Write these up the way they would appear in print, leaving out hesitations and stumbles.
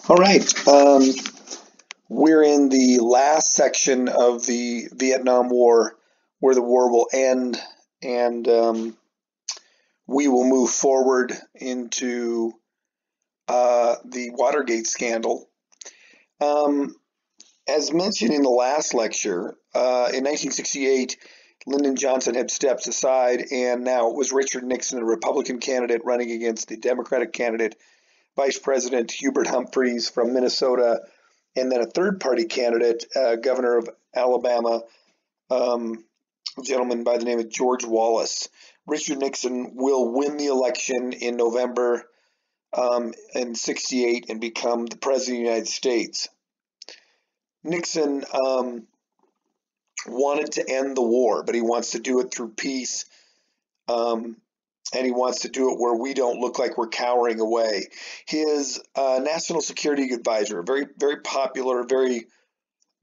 All right. We're in the last section of the Vietnam War where the war will end, and we will move forward into the Watergate scandal. As mentioned in the last lecture, in 1968, Lyndon Johnson had stepped aside, and now it was Richard Nixon, the Republican candidate, running against the Democratic candidate, Vice President Hubert Humphreys from Minnesota, and then a third-party candidate, Governor of Alabama, a gentleman by the name of George Wallace. Richard Nixon will win the election in November in '68 and become the President of the United States. Nixon wanted to end the war, but he wants to do it through peace, and he wants to do it where we don't look like we're cowering away. His national security advisor, a very, very popular, very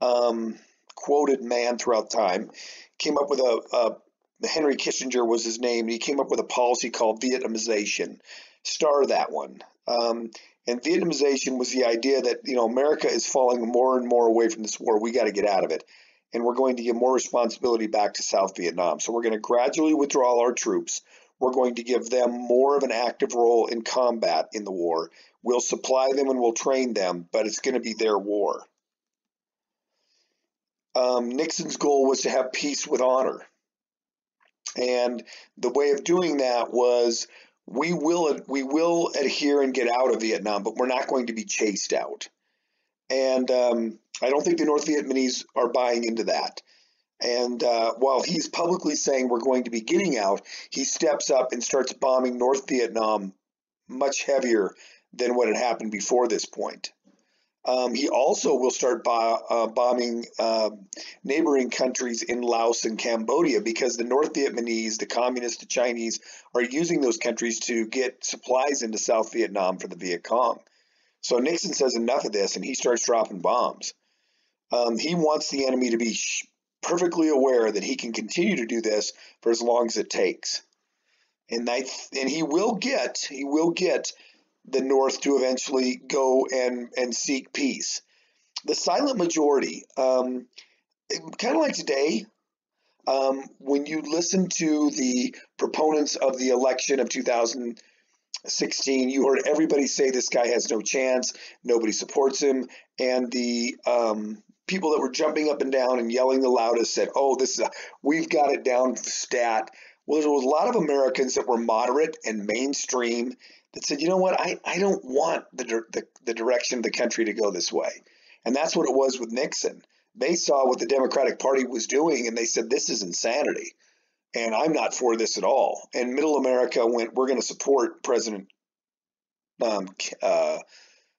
quoted man throughout time, came up with Henry Kissinger was his name, and he came up with a policy called Vietnamization. Star that one. And Vietnamization was the idea that, America is falling more and more away from this war. We got to get out of it. And we're going to give more responsibility back to South Vietnam. So we're going to gradually withdraw our troops. We're going to give them more of an active role in combat in the war. We'll supply them and we'll train them, but it's going to be their war. Nixon's goal was to have peace with honor. And the way of doing that was we will adhere and get out of Vietnam, but we're not going to be chased out. And I don't think the North Vietnamese are buying into that. And while he's publicly saying we're going to be getting out, he steps up and starts bombing North Vietnam much heavier than what had happened before this point. He also will start bombing neighboring countries in Laos and Cambodia because the North Vietnamese, the communists, the Chinese are using those countries to get supplies into South Vietnam for the Viet Cong. So Nixon says enough of this and he starts dropping bombs. He wants the enemy to be perfectly aware that he can continue to do this for as long as it takes. And he will get the North to eventually go and seek peace. The silent majority, kind of like today, when you listen to the proponents of the election of 2016, you heard everybody say this guy has no chance, nobody supports him, and the people that were jumping up and down and yelling the loudest said, "Oh, we've got it down stat." Well, there was a lot of Americans that were moderate and mainstream that said, "You know what? I don't want the direction of the country to go this way." And that's what it was with Nixon. They saw what the Democratic Party was doing, and they said, "This is insanity, and I'm not for this at all." And Middle America went, "We're going to support President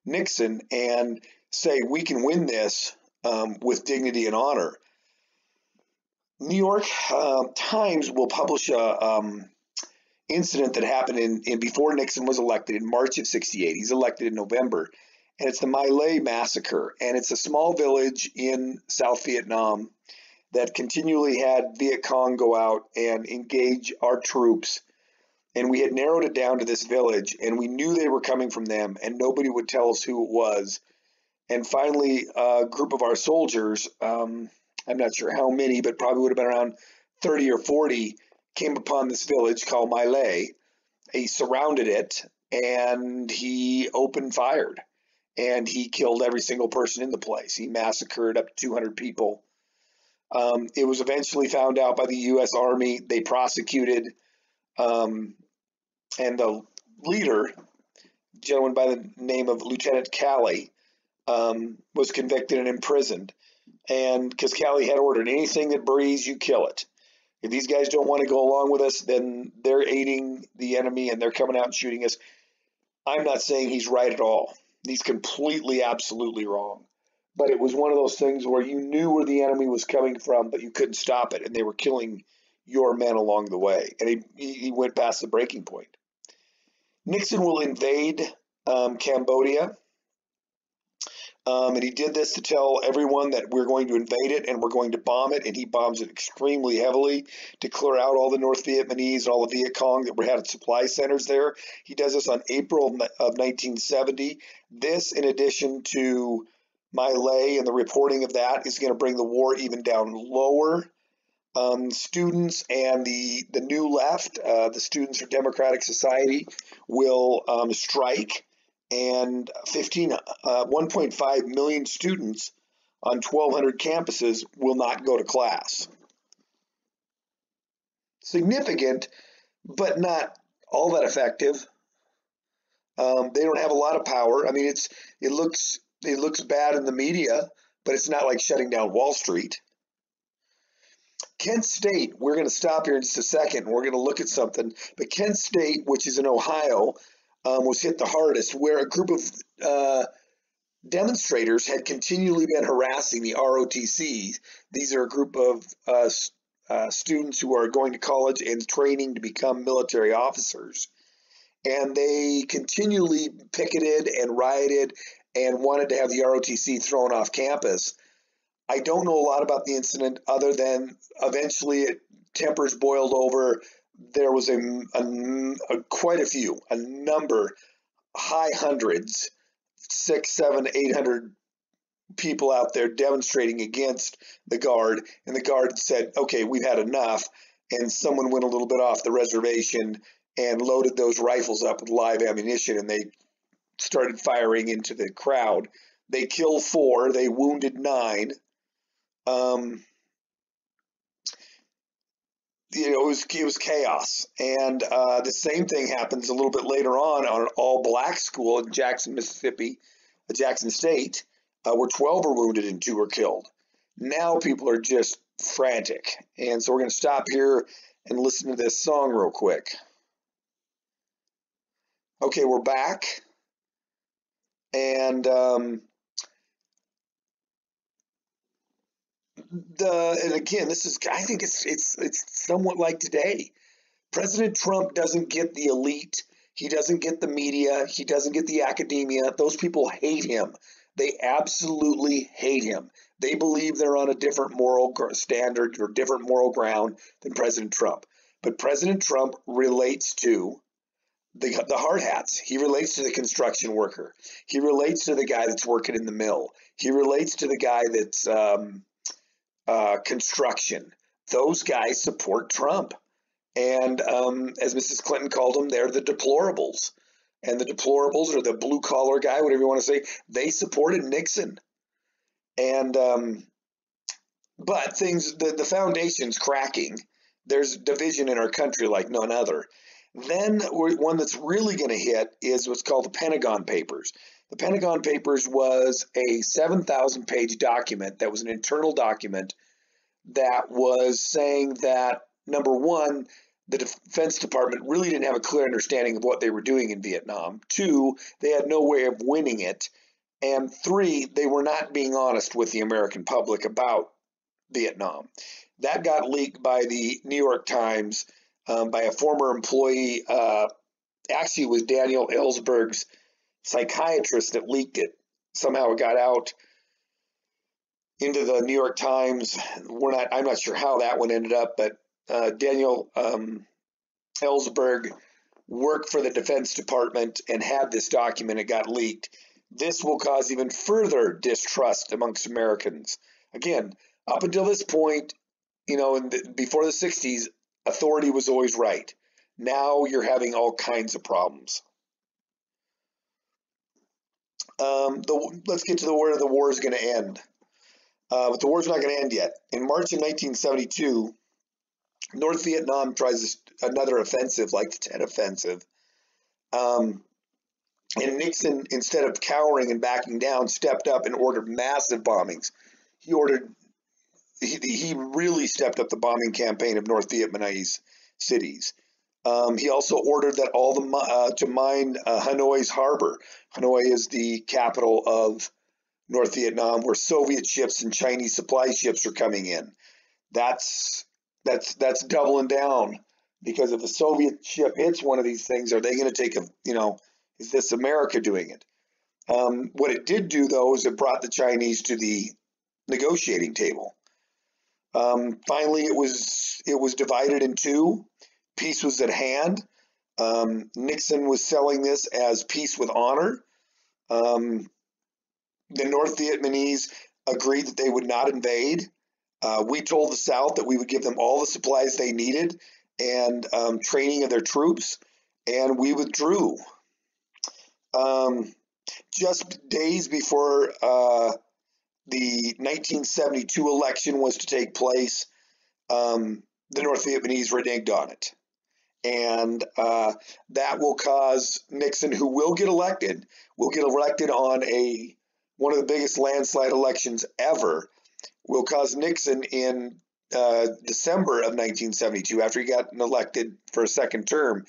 Nixon and say we can win this with dignity and honor." New York Times will publish a incident that happened in before Nixon was elected in March of '68. He's elected in November, and it's the My Lai massacre, and it's a small village in South Vietnam that continually had Viet Cong go out and engage our troops. And we had narrowed it down to this village, and we knew they were coming from them, and nobody would tell us who it was. And finally, a group of our soldiers, I'm not sure how many, but probably would have been around 30 or 40, came upon this village called My Lai. He surrounded it, and he opened fired, and he killed every single person in the place. He massacred up to 200 people. It was eventually found out by the U.S. Army. They prosecuted, and the leader, a gentleman by the name of Lieutenant Calley, was convicted and imprisoned. And because Calley had ordered anything that breathes, you kill it. If these guys don't want to go along with us, then they're aiding the enemy and they're coming out and shooting us. I'm not saying he's right at all. He's completely, absolutely wrong. But it was one of those things where you knew where the enemy was coming from, but you couldn't stop it, and they were killing your men along the way. And he went past the breaking point. Nixon will invade Cambodia. And he did this to tell everyone that we're going to invade it and we're going to bomb it. And he bombs it extremely heavily to clear out all the North Vietnamese and all the Viet Cong that had supply centers there. He does this on April of 1970. This, in addition to My Lai and the reporting of that, is going to bring the war even down lower. Students and the new left, the Students for Democratic Society, will strike, and 1.5 million students on 1,200 campuses will not go to class. Significant, but not all that effective. They don't have a lot of power. I mean, it looks bad in the media, but it's not like shutting down Wall Street. Kent State, we're going to stop here in just a second, and we're going to look at something. But Kent State, which is in Ohio, was hit the hardest, where a group of demonstrators had continually been harassing the ROTC. These are a group of students who are going to college and training to become military officers. And they continually picketed and rioted and wanted to have the ROTC thrown off campus. I don't know a lot about the incident other than eventually tempers boiled over. There was quite a few, a number, high hundreds, 600, 700, 800 people out there demonstrating against the Guard. And the Guard said, okay, we've had enough. And someone went a little bit off the reservation and loaded those rifles up with live ammunition, and they started firing into the crowd. They killed 4, they wounded 9. It was chaos. And the same thing happens a little bit later on an all-black school in Jackson, Mississippi, Jackson State, where 12 were wounded and 2 were killed. Now people are just frantic. And so we're going to stop here and listen to this song real quick. Okay, we're back. And again, I think it's somewhat like today. President Trump doesn't get the elite. He doesn't get the media. He doesn't get the academia. Those people hate him. They absolutely hate him. They believe they're on a different moral standard or different moral ground than President Trump. But President Trump relates to the hard hats. He relates to the construction worker. He relates to the guy that's working in the mill. He relates to the guy that's construction. Those guys support Trump. And as Mrs. Clinton called them, they're the deplorables. And the deplorables, or the blue-collar guy, whatever you want to say, they supported Nixon. And but the foundation's cracking. There's division in our country like none other. Then one that's really going to hit is what's called the Pentagon Papers. The Pentagon Papers was a 7,000-page document that was an internal document that was saying that, number one, the Defense Department really didn't have a clear understanding of what they were doing in Vietnam. 2, they had no way of winning it. And 3, they were not being honest with the American public about Vietnam. That got leaked by the New York Times by a former employee. Actually, it was Daniel Ellsberg's psychiatrist that leaked it. Somehow it got out into the New York Times. I'm not sure how that one ended up, but Daniel Ellsberg worked for the Defense Department and had this document. It got leaked. This will cause even further distrust amongst Americans. Again, up until this point, before the 60s, authority was always right. Now you're having all kinds of problems. Let's get to where the war is going to end. But the war's not going to end yet. In March of 1972, North Vietnam tries another offensive, like the Tet Offensive. And Nixon, instead of cowering and backing down, stepped up and ordered massive bombings. He really stepped up the bombing campaign of North Vietnamese cities. He also ordered that to mine Hanoi's harbor. Hanoi is the capital of North Vietnam, where Soviet ships and Chinese supply ships are coming in. That's doubling down, because if a Soviet ship hits one of these things, are they going to take is this America doing it? What it did do, though, is it brought the Chinese to the negotiating table. Finally, it was divided in two. Peace was at hand. Nixon was selling this as peace with honor. The North Vietnamese agreed that they would not invade. We told the South that we would give them all the supplies they needed and training of their troops, and we withdrew. Just days before the 1972 election was to take place, the North Vietnamese reneged on it. And that will cause Nixon, who will get elected on one of the biggest landslide elections ever, will cause Nixon in December of 1972, after he got elected for a second term,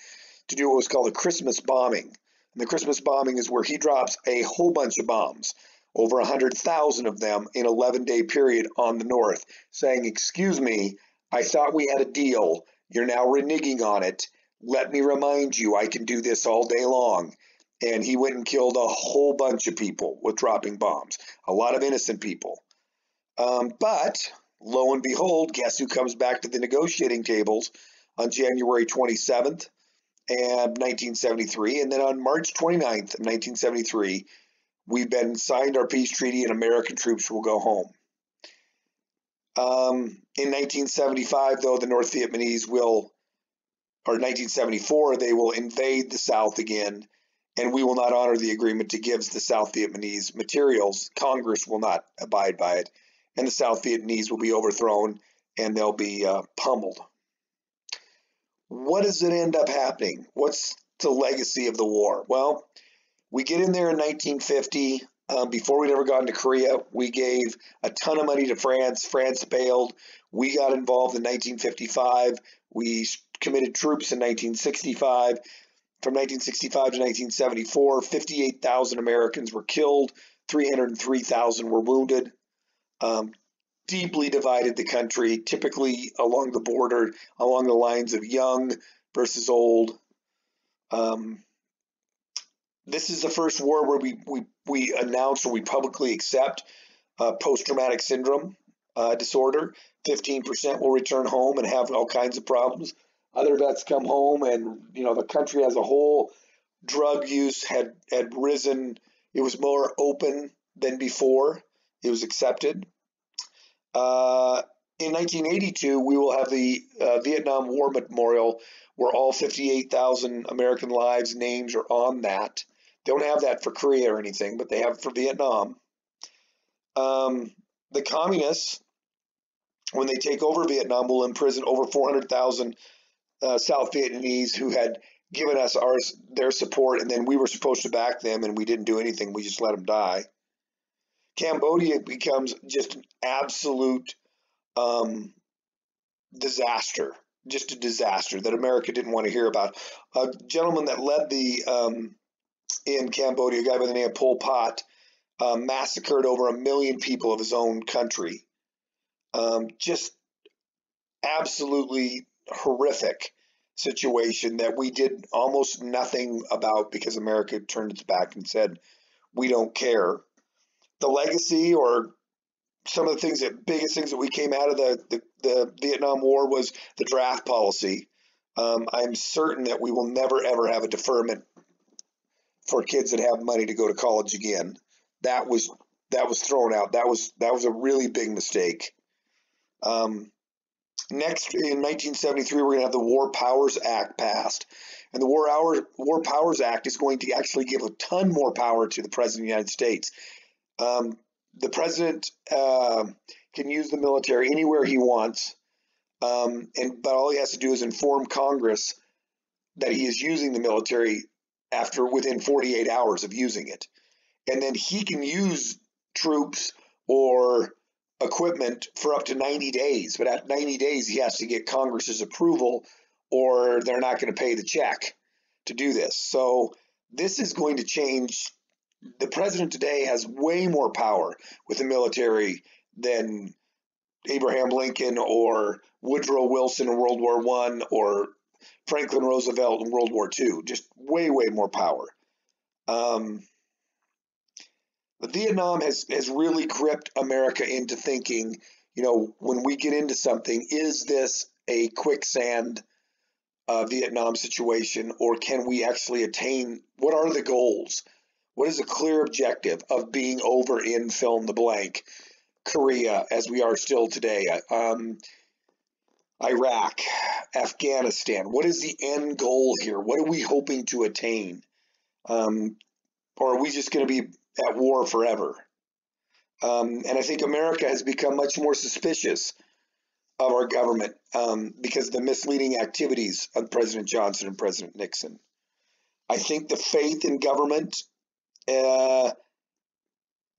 to do what was called a Christmas bombing. And the Christmas bombing is where he drops a whole bunch of bombs, over 100,000 of them in an 11-day period on the North, saying, "Excuse me, I thought we had a deal. You're now reneging on it. Let me remind you, I can do this all day long." And he went and killed a whole bunch of people with dropping bombs, a lot of innocent people. But lo and behold, guess who comes back to the negotiating tables on January 27th of 1973? And then on March 29th of 1973, we've been signed our peace treaty and American troops will go home. In 1975, though, the North Vietnamese will, or 1974, they will invade the South again, and we will not honor the agreement to give the South Vietnamese materials. Congress will not abide by it, and the South Vietnamese will be overthrown, and they'll be pummeled. What does it end up happening? What's the legacy of the war? Well, we get in there in 1950. Before we'd ever gotten to Korea, we gave a ton of money to France. France bailed. We got involved in 1955. We committed troops in 1965. From 1965 to 1974, 58,000 Americans were killed, 303,000 were wounded. Deeply divided the country, typically along the border, along the lines of young versus old. This is the first war where we announce, or we publicly accept, post-traumatic syndrome disorder. 15% will return home and have all kinds of problems. Other vets come home, and the country as a whole, drug use had risen. It was more open than before. It was accepted. In 1982, we will have the Vietnam War Memorial, where all 58,000 American lives' names are on that. Don't have that for Korea or anything, but they have it for Vietnam. The communists, when they take over Vietnam, will imprison over 400,000 South Vietnamese who had given us their support, and then we were supposed to back them, and we didn't do anything. We just let them die. Cambodia becomes just an absolute disaster, just a disaster that America didn't want to hear about. A gentleman that led in Cambodia, a guy by the name of Pol Pot, massacred over 1 million people of his own country. Just absolutely horrific situation that we did almost nothing about because America turned its back and said, we don't care. The legacy, or some of the things biggest things that we came out of the Vietnam War, was the draft policy. I'm certain that we will never ever have a deferment for kids that have money to go to college again. That was thrown out. That was a really big mistake. Next, in 1973, we're going to have the War Powers Act passed. And the War Powers Act is going to actually give a ton more power to the President of the United States. The President can use the military anywhere he wants, but all he has to do is inform Congress that he is using the military within 48 hours of using it. And then he can use troops or equipment for up to 90 days. But at 90 days, he has to get Congress's approval, or they're not going to pay the check to do this. So this is going to change. The president today has way more power with the military than Abraham Lincoln or Woodrow Wilson in World War I or Franklin Roosevelt in World War II. Just way, way more power. Vietnam has really gripped America into thinking, when we get into something, is this a quicksand Vietnam situation, or can we actually attain, what are the goals? What is a clear objective of being over in fill in the blank, Korea, as we are still today, Iraq, Afghanistan? What is the end goal here? What are we hoping to attain? Or are we just going to be at war forever? And I think America has become much more suspicious of our government because of the misleading activities of President Johnson and President Nixon. I think the faith in government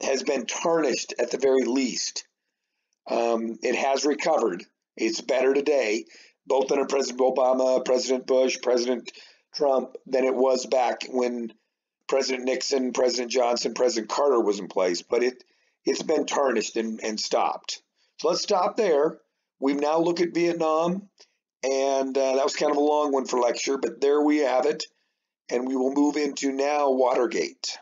has been tarnished at the very least. It has recovered. It's better today, both under President Obama, President Bush, President Trump, than it was back when President Nixon, President Johnson, President Carter was in place. But it's been tarnished and stopped. So let's stop there. We've now looked at Vietnam, and that was kind of a long one for lecture, but there we have it. And we will move into now Watergate.